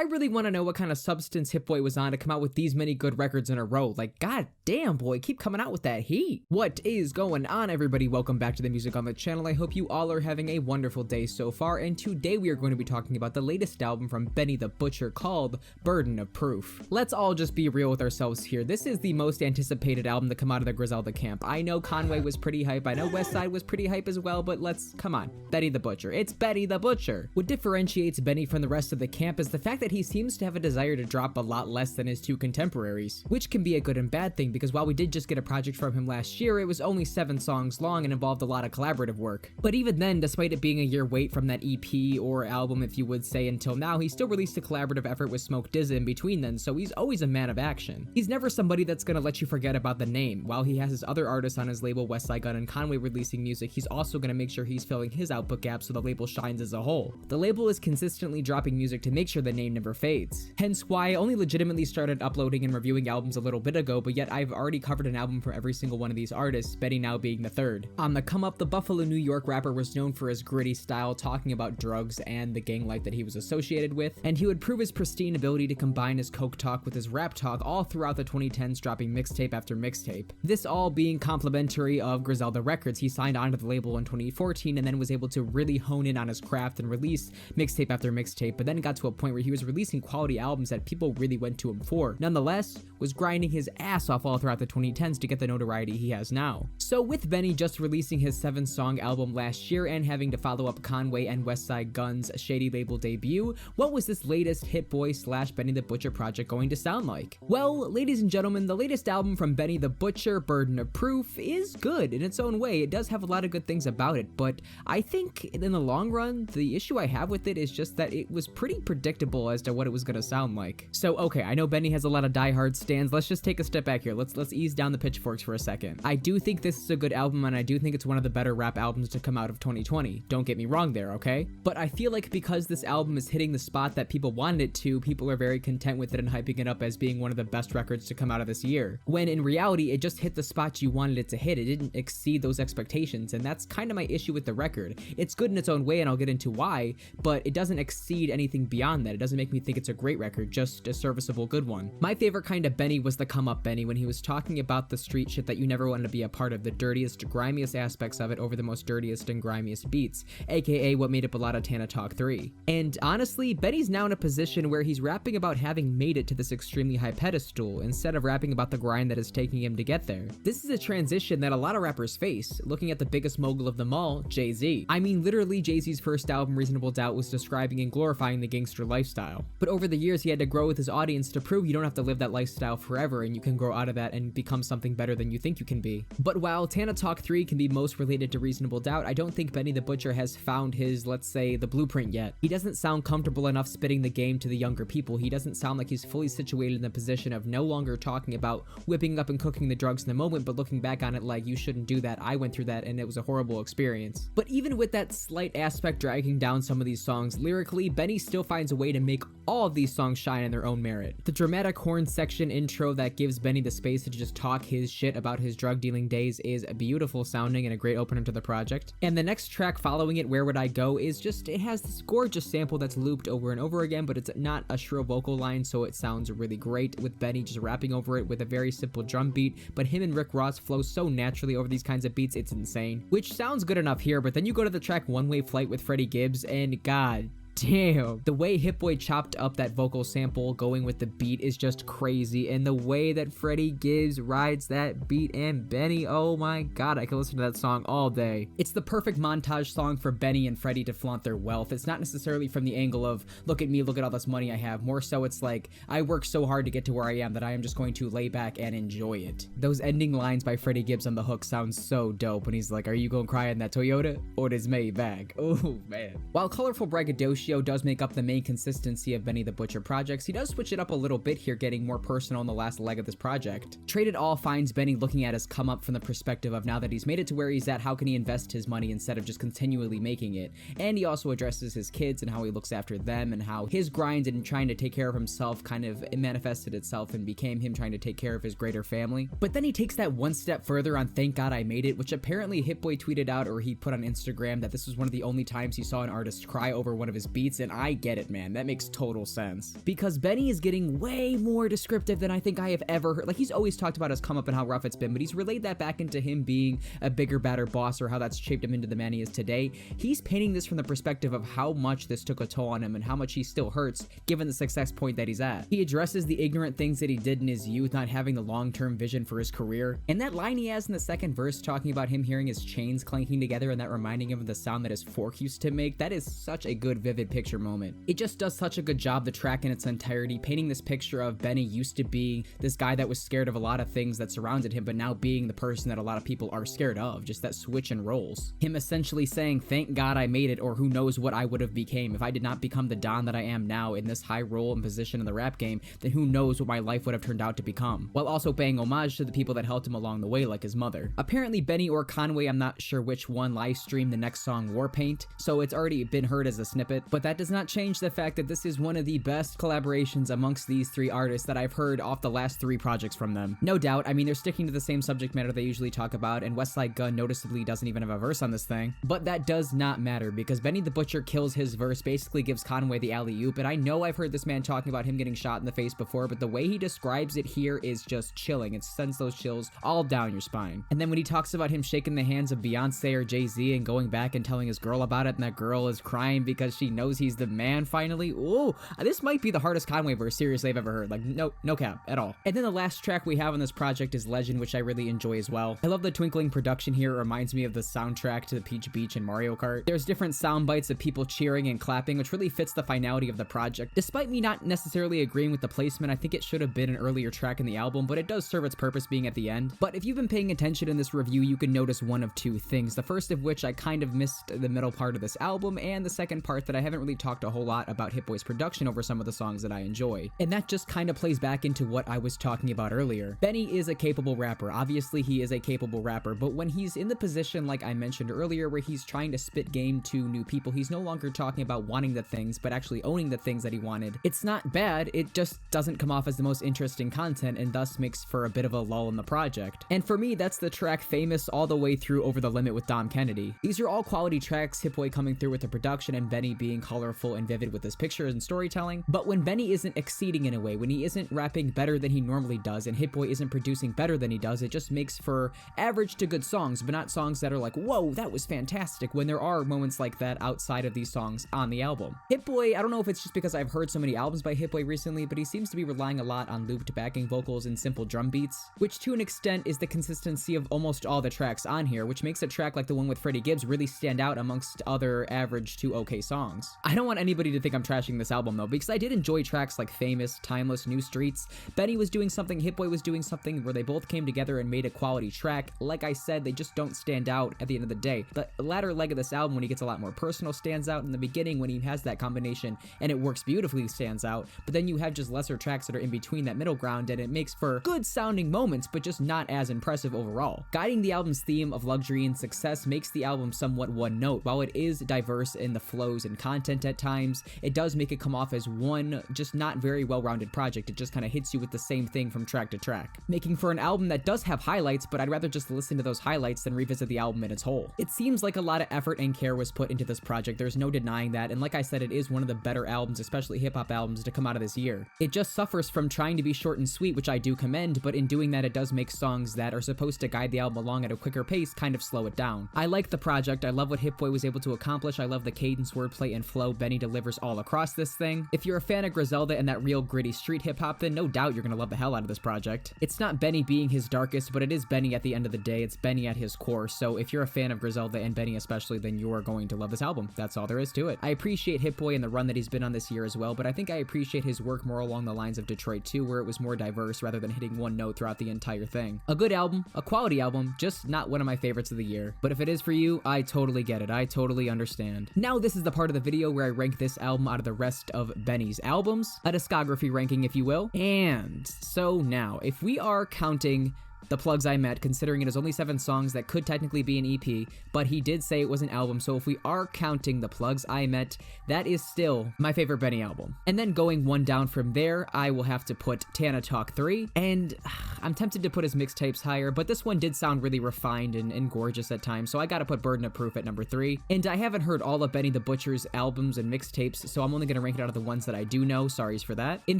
I really want to know what kind of substance Hit Boy was on to come out with these many good records in a row. Like, god damn, boy, keep coming out with that heat. What is going on, everybody? Welcome back to the Music Gauntlet channel. I hope you all are having a wonderful day so far, and today we are going to be talking about the latest album from Benny the Butcher called Burden of Proof. Let's all just be real with ourselves here. This is the most anticipated album to come out of the Griselda camp. I know Conway was pretty hype, I know Westside was pretty hype as well, but come on, Benny the Butcher. It's Benny the Butcher. What differentiates Benny from the rest of the camp is the fact that he seems to have a desire to drop a lot less than his two contemporaries, which can be a good and bad thing because while we did just get a project from him last year, it was only 7 songs long and involved a lot of collaborative work. But even then, despite it being a year wait from that EP or album, if you would say, until now, he still released a collaborative effort with Smoke DZA in between then, so he's always a man of action. He's never somebody that's gonna let you forget about the name. While he has his other artists on his label, Westside Gunn and Conway, releasing music, he's also gonna make sure he's filling his output gap so the label shines as a whole. The label is consistently dropping music to make sure the name never fades. Hence why I only legitimately started uploading and reviewing albums a little bit ago, but yet I've already covered an album for every single one of these artists, Benny now being the third. On the come up, the Buffalo, New York rapper was known for his gritty style, talking about drugs and the gang life that he was associated with, and he would prove his pristine ability to combine his coke talk with his rap talk all throughout the 2010s, dropping mixtape after mixtape. This all being complimentary of Griselda Records. He signed onto the label in 2014 and then was able to really hone in on his craft and release mixtape after mixtape, but then got to a point where he was releasing quality albums that people really went to him for. Nonetheless, was grinding his ass off all throughout the 2010s to get the notoriety he has now. So with Benny just releasing his 7-song album last year and having to follow up Conway and Westside Gunn's Shady label debut, what was this latest Hit Boy / Benny the Butcher project going to sound like? Well, ladies and gentlemen, the latest album from Benny the Butcher, Burden of Proof, is good in its own way. It does have a lot of good things about it, but I think in the long run, the issue I have with it is just that it was pretty predictable as to what it was going to sound like. So okay, I know Benny has a lot of diehard stands. Let's just take a step back here. Let's ease down the pitchforks for a second. I do think this is a good album, and I do think it's one of the better rap albums to come out of 2020. Don't get me wrong there, okay? But I feel like because this album is hitting the spot that people wanted it to, people are very content with it and hyping it up as being one of the best records to come out of this year. When in reality, it just hit the spot you wanted it to hit. It didn't exceed those expectations, and that's kind of my issue with the record. It's good in its own way, and I'll get into why, but it doesn't exceed anything beyond that. It doesn't make me think it's a great record, just a serviceable good one. My favorite kind of Benny was the come up Benny when he was talking about the street shit that you never wanted to be a part of, the dirtiest, grimiest aspects of it over the most dirtiest and grimiest beats, aka what made up a lot of Tana Talk 3. And honestly, Benny's now in a position where he's rapping about having made it to this extremely high pedestal instead of rapping about the grind that is taking him to get there. This is a transition that a lot of rappers face, looking at the biggest mogul of them all, Jay-Z. I mean, literally Jay-Z's first album, Reasonable Doubt, was describing and glorifying the gangster lifestyle. But over the years, he had to grow with his audience to prove you don't have to live that lifestyle forever and you can grow out of that and become something better than you think you can be. But while Tana Talk 3 can be most related to Reasonable Doubt, I don't think Benny the Butcher has found his, let's say, the blueprint yet. He doesn't sound comfortable enough spitting the game to the younger people. He doesn't sound like he's fully situated in the position of no longer talking about whipping up and cooking the drugs in the moment, but looking back on it like, you shouldn't do that, I went through that and it was a horrible experience. But even with that slight aspect dragging down some of these songs lyrically, Benny still finds a way to make all of these songs shine in their own merit. The dramatic horn section intro that gives Benny the space to just talk his shit about his drug dealing days is beautiful sounding and a great opener to the project. And the next track following it, Where Would I Go, is just, it has this gorgeous sample that's looped over and over again, but it's not a shrill vocal line, so it sounds really great with Benny just rapping over it with a very simple drum beat, but him and Rick Ross flow so naturally over these kinds of beats, it's insane. Which sounds good enough here, but then you go to the track One Way Flight with Freddie Gibbs, and god damn, the way Hit Boy chopped up that vocal sample going with the beat is just crazy, and the way that Freddie Gibbs rides that beat and Benny, oh my god, I could listen to that song all day. It's the perfect montage song for Benny and Freddie to flaunt their wealth. It's not necessarily from the angle of, look at me, look at all this money I have. More so it's like, I work so hard to get to where I am that I am just going to lay back and enjoy it. Those ending lines by Freddie Gibbs on the hook sound so dope when he's like, are you gonna cry in that Toyota or this Maybach? Oh man. While Colorful Braggadocio does make up the main consistency of Benny the Butcher projects, he does switch it up a little bit here, getting more personal in the last leg of this project. Trade It All finds Benny looking at his come up from the perspective of now that he's made it to where he's at, how can he invest his money instead of just continually making it? And he also addresses his kids and how he looks after them and how his grind and trying to take care of himself kind of manifested itself and became him trying to take care of his greater family. But then he takes that one step further on Thank God I Made It, which apparently Hit Boy tweeted out, or he put on Instagram, that this was one of the only times he saw an artist cry over one of his beats. beats, and I get it, man. That makes total sense. Because Benny is getting way more descriptive than I think I have ever heard. Like, he's always talked about his come up and how rough it's been, but he's relayed that back into him being a bigger, badder boss, or how that's shaped him into the man he is today. He's painting this from the perspective of how much this took a toll on him and how much he still hurts given the success point that he's at. He addresses the ignorant things that he did in his youth, not having the long-term vision for his career. And that line he has in the second verse talking about him hearing his chains clanking together and that reminding him of the sound that his fork used to make, that is such a good vivid picture moment. It just does such a good job, the track in its entirety, painting this picture of Benny used to be this guy that was scared of a lot of things that surrounded him, but now being the person that a lot of people are scared of, just that switch in roles. Him essentially saying, thank God I made it, or who knows what I would have became. If I did not become the Don that I am now in this high role and position in the rap game, then who knows what my life would have turned out to become. While also paying homage to the people that helped him along the way, like his mother. Apparently Benny or Conway, I'm not sure which one, live streamed the next song, Warpaint, so it's already been heard as a snippet, but that does not change the fact that this is one of the best collaborations amongst these three artists that I've heard off the last three projects from them. No doubt, I mean, they're sticking to the same subject matter they usually talk about, and Westside Gunn noticeably doesn't even have a verse on this thing, but that does not matter because Benny the Butcher kills his verse, basically gives Conway the alley-oop, and I know I've heard this man talking about him getting shot in the face before, but the way he describes it here is just chilling. It sends those chills all down your spine. And then when he talks about him shaking the hands of Beyonce or Jay-Z and going back and telling his girl about it, and that girl is crying because she knows he's the man finally, ooh, this might be the hardest Conway verse seriously I've ever heard. Like, no cap at all. And then the last track we have on this project is Legend, which I really enjoy as well. I love the twinkling production here. It reminds me of the soundtrack to the Peach Beach and Mario Kart. There's different sound bites of people cheering and clapping, which really fits the finality of the project. Despite me not necessarily agreeing with the placement, I think it should have been an earlier track in the album, but it does serve its purpose being at the end. But if you've been paying attention in this review, you can notice one of two things. The first of which I kind of missed the middle part of this album, and the second part that I haven't really talked a whole lot about Hit Boy's production over some of the songs that I enjoy. And that just kind of plays back into what I was talking about earlier. Benny is a capable rapper. Obviously, he is a capable rapper, but when he's in the position like I mentioned earlier where he's trying to spit game to new people, he's no longer talking about wanting the things, but actually owning the things that he wanted. It's not bad, it just doesn't come off as the most interesting content and thus makes for a bit of a lull in the project. And for me, that's the track Famous all the way through Over the Limit with Dom Kennedy. These are all quality tracks, Hit Boy coming through with the production and Benny being colorful and vivid with his pictures and storytelling. But when Benny isn't exceeding in a way, when he isn't rapping better than he normally does and Hit Boy isn't producing better than he does, it just makes for average to good songs, but not songs that are like, whoa, that was fantastic, when there are moments like that outside of these songs on the album. Hit Boy, I don't know if it's just because I've heard so many albums by Hit Boy recently, but he seems to be relying a lot on looped backing vocals and simple drum beats, which to an extent is the consistency of almost all the tracks on here, which makes a track like the one with Freddie Gibbs really stand out amongst other average to okay songs. I don't want anybody to think I'm trashing this album though, because I did enjoy tracks like Famous, Timeless, New Streets. Benny was doing something, Hit Boy was doing something where they both came together and made a quality track. Like I said, they just don't stand out at the end of the day. The latter leg of this album, when he gets a lot more personal, stands out. In the beginning, when he has that combination and it works beautifully, stands out. But then you have just lesser tracks that are in between that middle ground, and it makes for good sounding moments, but just not as impressive overall. Guiding the album's theme of luxury and success makes the album somewhat one note. While it is diverse in the flows and content at times, it does make it come off as one just not very well-rounded project. It just kind of hits you with the same thing from track to track, making for an album that does have highlights, but I'd rather just listen to those highlights than revisit the album in its whole. It seems like a lot of effort and care was put into this project, there's no denying that, and like I said, it is one of the better albums, especially hip-hop albums, to come out of this year. It just suffers from trying to be short and sweet, which I do commend, but in doing that, it does make songs that are supposed to guide the album along at a quicker pace kind of slow it down. I like the project, I love what Hit Boy was able to accomplish, I love the cadence, wordplay, and flow Benny delivers all across this thing. If you're a fan of Griselda and that real gritty street hip-hop, then no doubt you're gonna love the hell out of this project. It's not Benny being his darkest, but it is Benny at the end of the day. It's Benny at his core, so if you're a fan of Griselda and Benny especially, then you are going to love this album. That's all there is to it. I appreciate Hit Boy and the run that he's been on this year as well, but I think I appreciate his work more along the lines of Detroit 2, where it was more diverse rather than hitting one note throughout the entire thing. A good album, a quality album, just not one of my favorites of the year. But if it is for you, I totally get it. I totally understand. Now this is the part of the video where I rank this album out of the rest of Benny's albums, a discography ranking if you will. And so now, if we are counting The Plugs I Met, considering it is only 7 songs that could technically be an EP, but he did say it was an album, so if we are counting The Plugs I Met, that is still my favorite Benny album. And then going one down from there, I will have to put Tana Talk 3, and I'm tempted to put his mixtapes higher, but this one did sound really refined and gorgeous at times, so I gotta put Burden of Proof at number 3. And I haven't heard all of Benny the Butcher's albums and mixtapes, so I'm only gonna rank it out of the ones that I do know, sorries for that. In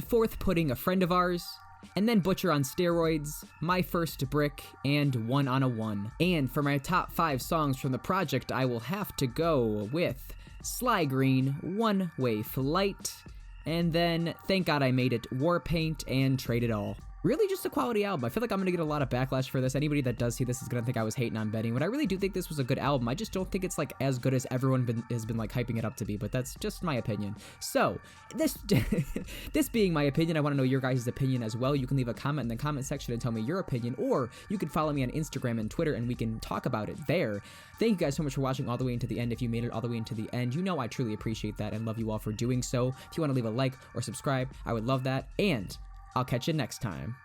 4th, putting A Friend of Ours, and then Butcher on Steroids, My First Brick, and One on a One. And for my top 5 songs from the project, I will have to go with Sly Green, One Way Flight, and then Thank God I Made It, Warpaint, and Trade It All. Really just a quality album. I feel like I'm gonna get a lot of backlash for this. Anybody that does see this is gonna think I was hating on Benny, when I really do think this was a good album. I just don't think it's like as good as everyone has been like hyping it up to be, but that's just my opinion. So, this this being my opinion, I wanna know your guys' opinion as well. You can leave a comment in the comment section and tell me your opinion, or you can follow me on Instagram and Twitter and we can talk about it there. Thank you guys so much for watching all the way into the end. If you made it all the way into the end, you know I truly appreciate that and love you all for doing so. If you wanna leave a like or subscribe, I would love that, and I'll catch you next time.